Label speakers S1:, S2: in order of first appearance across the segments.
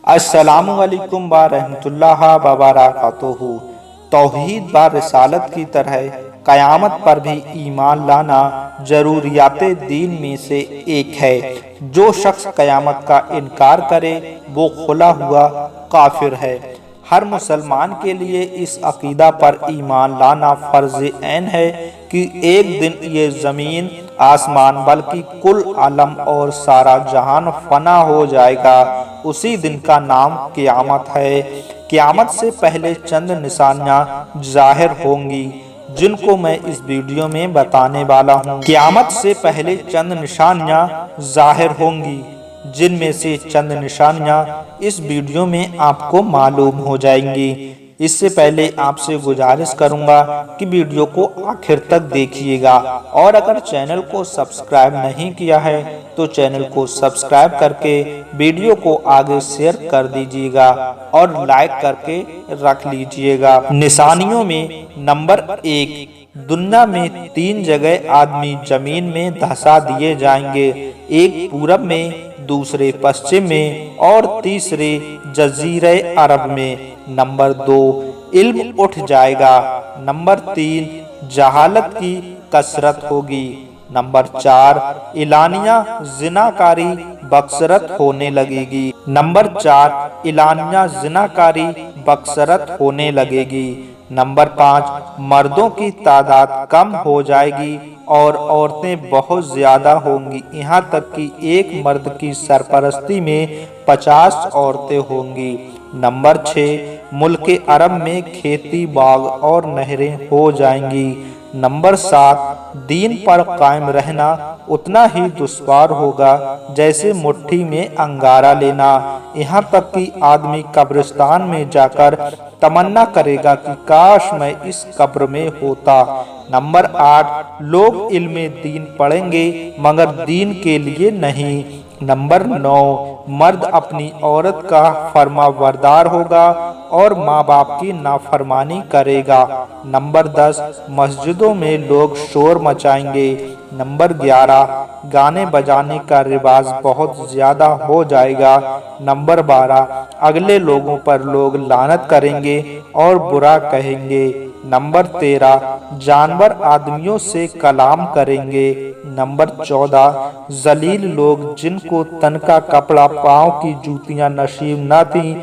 S1: السلام علیکم ورحمۃ اللہ وبرکاتہ۔ توحید و رسالت کی طرح قیامت پر بھی ایمان لانا ضروریات دین میں سے ایک ہے۔ جو شخص قیامت کا انکار کرے وہ کھلا ہوا کافر ہے۔ ہر مسلمان کے لیے اس عقیدہ پر ایمان لانا فرض عین ہے کہ ایک دن یہ زمین آسمان بلکہ کل عالم اور سارا جہان فنا ہو جائے گا۔ اسی دن کا نام قیامت ہے۔ قیامت سے پہلے چند نشانیاں ظاہر ہوں گی جن کو میں اس ویڈیو میں بتانے والا ہوں۔ قیامت سے پہلے چند نشانیاں ظاہر ہوں گی جن میں سے چند نشانیاں اس ویڈیو میں آپ کو معلوم ہو جائیں گی۔ اس سے پہلے آپ سے گزارش کروں گا کہ ویڈیو کو آخر تک دیکھیے گا، اور اگر چینل کو سبسکرائب نہیں کیا ہے تو چینل کو سبسکرائب کر کے ویڈیو کو آگے شیئر کر دیجیے گا اور لائک کر کے رکھ لیجیے گا۔ نشانیوں میں نمبر 1، دنیا میں 3 جگہ آدمی زمین میں دھسا دیے جائیں گے، ایک پورب میں، دوسرے پشچم میں اور تیسرے جزیرہ عرب میں۔ نمبر 2، علم اٹھ جائے گا۔ نمبر 3، جہالت کی کثرت ہوگی۔ نمبر 4، اعلانیہ زناکاری بکثرت ہونے لگے گی۔ نمبر 4، اعلانیہ زناکاری بکثرت ہونے لگے گی۔ نمبر 5، مردوں کی تعداد کم ہو جائے گی اور عورتیں بہت زیادہ ہوں گی، یہاں تک کہ ایک مرد کی سرپرستی میں 50 عورتیں ہوں گی۔ نمبر 6، ملک عرب میں کھیتی باغ اور نہریں ہو جائیں گی۔ نمبر 7، دین پر قائم رہنا اتنا ہی دشوار ہوگا جیسے مٹھی میں انگارہ لینا، یہاں تک کہ آدمی قبرستان میں جا کر تمنا کرے گا کہ کاش میں اس قبر میں ہوتا۔ نمبر 8، لوگ علم دین پڑھیں گے مگر دین کے لیے نہیں۔ نمبر 9، مرد اپنی عورت کا فرما بردار ہوگا اور ماں باپ کی نافرمانی کرے گا۔ نمبر 10، مسجدوں میں لوگ شور مچائیں گے۔ نمبر 11، گانے بجانے کا رواج بہت زیادہ ہو جائے گا۔ نمبر 12، اگلے لوگوں پر لوگ لعنت کریں گے اور برا کہیں گے۔ نمبر 13، جانور آدمیوں سے کلام کریں گے۔ نمبر 14، ذلیل لوگ جن کو تن کا کپڑا پاؤں کی جوتیاں نصیب نہ تھیں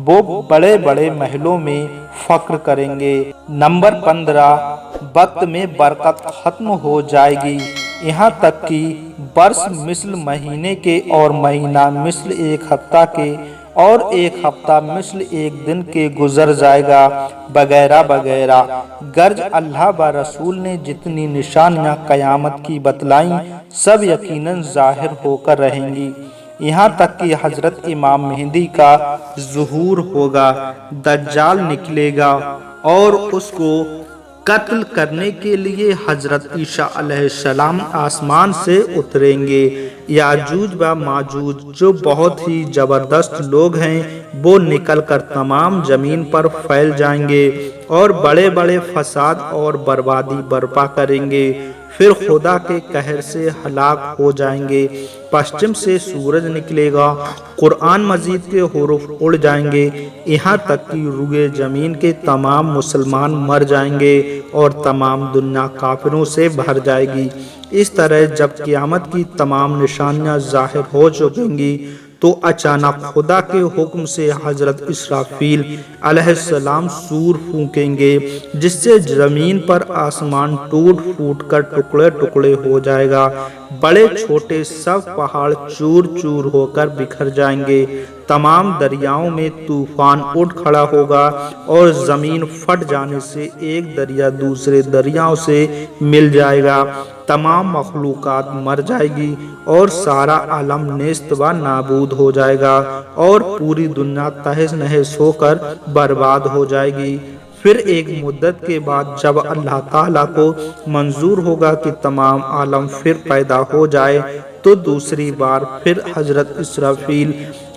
S1: وہ بڑے بڑے محلوں میں فخر کریں گے۔ نمبر 15، وقت میں برکت ختم ہو جائے گی، یہاں تک کہ برس مثل مہینے کے اور مہینہ مثل ایک ہفتہ کے اور ایک ہفتہ مثل ایک دن کے گزر جائے گا، وغیرہ وغیرہ۔ غرض اللہ و رسول نے جتنی نشانیاں قیامت کی بتلائیں سب یقیناً ظاہر ہو کر رہیں گی، یہاں تک کہ حضرت امام مہدی کا ظہور ہوگا، دجال نکلے گا اور اس کو قتل کرنے کے لیے حضرت عیسیٰ علیہ السلام آسمان سے اتریں گے۔ یاجوج و ماجوج جو بہت ہی زبردست لوگ ہیں وہ نکل کر تمام زمین پر پھیل جائیں گے اور بڑے بڑے فساد اور بربادی برپا کریں گے، پھر خدا کے قہر سے ہلاک ہو جائیں گے۔ پشچم سے سورج نکلے گا، قرآن مجید کے حروف اڑ جائیں گے، یہاں تک کہ روئے زمین کے تمام مسلمان مر جائیں گے اور تمام دنیا کافروں سے بھر جائے گی۔ اس طرح جب قیامت کی تمام نشانیاں ظاہر ہو چکیں گی تو اچانک خدا کے حکم سے حضرت اسرافیل علیہ السلام سور پھونکیں گے، جس سے زمین پر آسمان ٹوٹ پھوٹ کر ٹکڑے ٹکڑے ہو جائے گا، بڑے چھوٹے سب پہاڑ چور چور ہو کر بکھر جائیں گے، تمام دریاؤں میں طوفان اٹھ کھڑا ہوگا اور زمین پھٹ جانے سے ایک دریا دوسرے دریاؤں سے مل جائے گا، تمام مخلوقات مر جائے گی اور سارا عالم نیست و نابود ہو جائے گا اور پوری دنیا تہس نہس ہو کر برباد ہو جائے گی۔ پھر ایک مدت کے بعد جب اللہ تعالیٰ کو منظور ہوگا کہ تمام عالم پھر پیدا ہو جائے تو دوسری بار پھر حضرت اسرافیل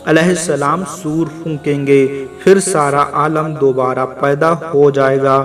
S1: علیہ السلام سور پھونکیں گے، پھر سارا عالم دوبارہ پیدا ہو جائے گا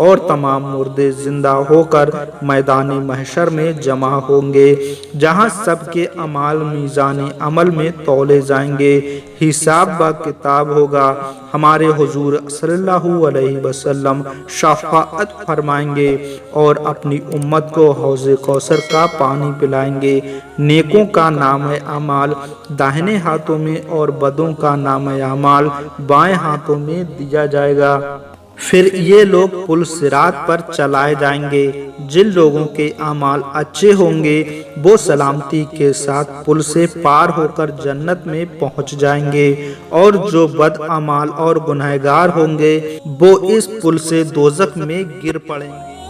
S1: اور تمام مردے زندہ ہو کر میدان محشر میں جمع ہوں گے، جہاں سب کے اعمال میزان عمل میں تولے جائیں گے، حساب و کتاب ہوگا۔ ہمارے حضور صلی اللہ علیہ وسلم شفاعت فرمائیں گے اور اپنی امت کو حوض کوثر کا پانی پلائیں گے۔ نیکوں کا نام اعمال داہنے ہاتھوں میں اور بدوں کا نام اعمال بائیں ہاتھوں میں دیا جائے گا۔ پھر یہ لوگ پل صراط پر چلائے جائیں گے۔ جن لوگوں کے اعمال اچھے ہوں گے وہ سلامتی کے ساتھ پل سے پار ہو کر جنت میں پہنچ جائیں گے، اور جو بد اعمال اور گنہگار ہوں گے وہ اس پل سے دوزخ میں گر پڑیں گے۔